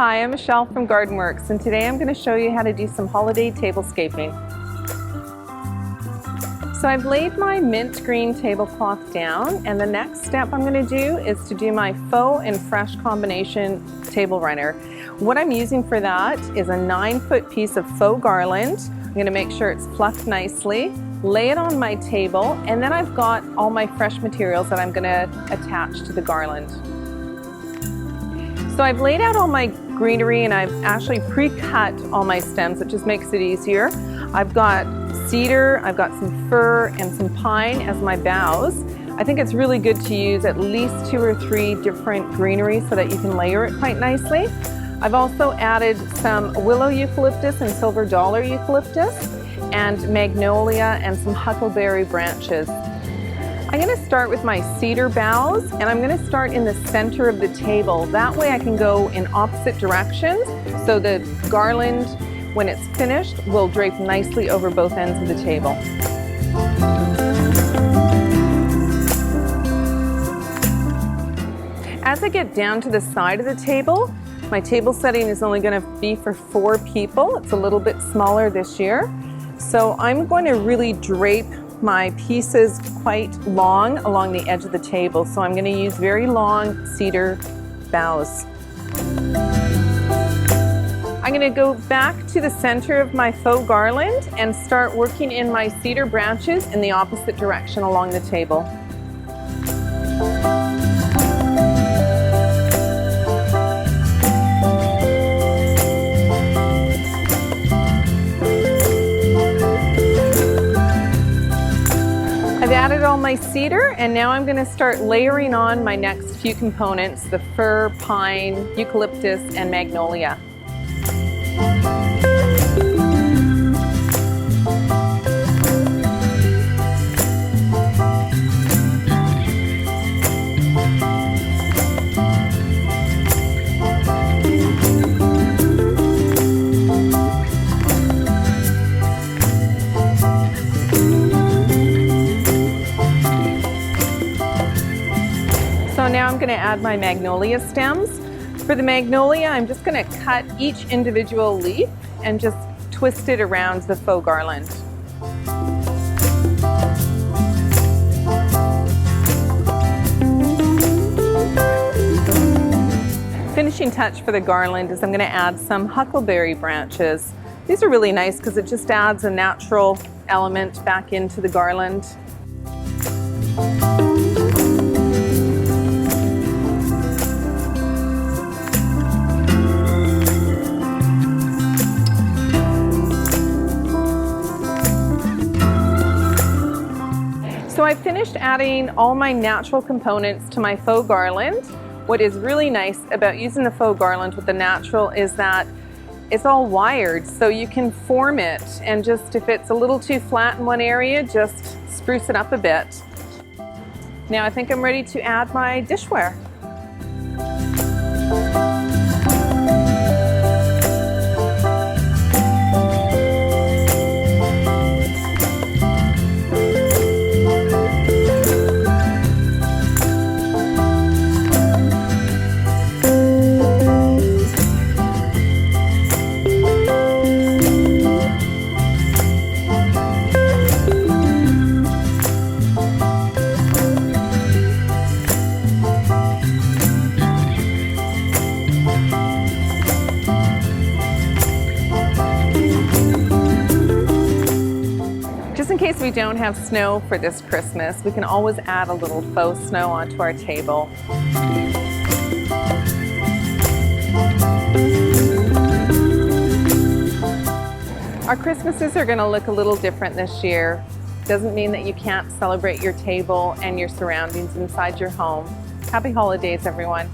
Hi, I'm Michelle from Gardenworks, and today I'm going to show you how to do some holiday tablescaping. So I've laid my mint green tablecloth down, and the next step I'm going to do is to do my faux and fresh combination table runner. What I'm using for that is a 9-foot piece of faux garland. I'm going to make sure it's fluffed nicely, lay it on my table, and then I've got all my fresh materials that I'm going to attach to the garland. So I've laid out all my greenery and I've actually pre-cut all my stems. It just makes it easier. I've got cedar, I've got some fir and some pine as my boughs. I think it's really good to use at least 2 or 3 different greenery so that you can layer it quite nicely. I've also added some willow eucalyptus and silver dollar eucalyptus and magnolia and some huckleberry branches. I'm going to start with my cedar boughs, and I'm going to start in the center of the table. That way I can go in opposite directions, so the garland, when it's finished, will drape nicely over both ends of the table. As I get down to the side of the table, my table setting is only going to be for 4 people. It's a little bit smaller this year. So I'm going to really drape my pieces quite long along the edge of the table. So I'm going to use very long cedar boughs. I'm going to go back to the center of my faux garland and start working in my cedar branches in the opposite direction along the table. I've added all my cedar, and now I'm going to start layering on my next few components, the fir, pine, eucalyptus, and magnolia. So now I'm going to add my magnolia stems. For the magnolia, I'm just going to cut each individual leaf and just twist it around the faux garland. Finishing touch for the garland is I'm going to add some huckleberry branches. These are really nice because it just adds a natural element back into the garland. So I finished adding all my natural components to my faux garland. What is really nice about using the faux garland with the natural is that it's all wired, so you can form it, and just if it's a little too flat in one area, just spruce it up a bit. Now I think I'm ready to add my dishware. In case we don't have snow for this Christmas, we can always add a little faux snow onto our table. Our Christmases are going to look a little different this year. Doesn't mean that you can't celebrate your table and your surroundings inside your home. Happy holidays, everyone.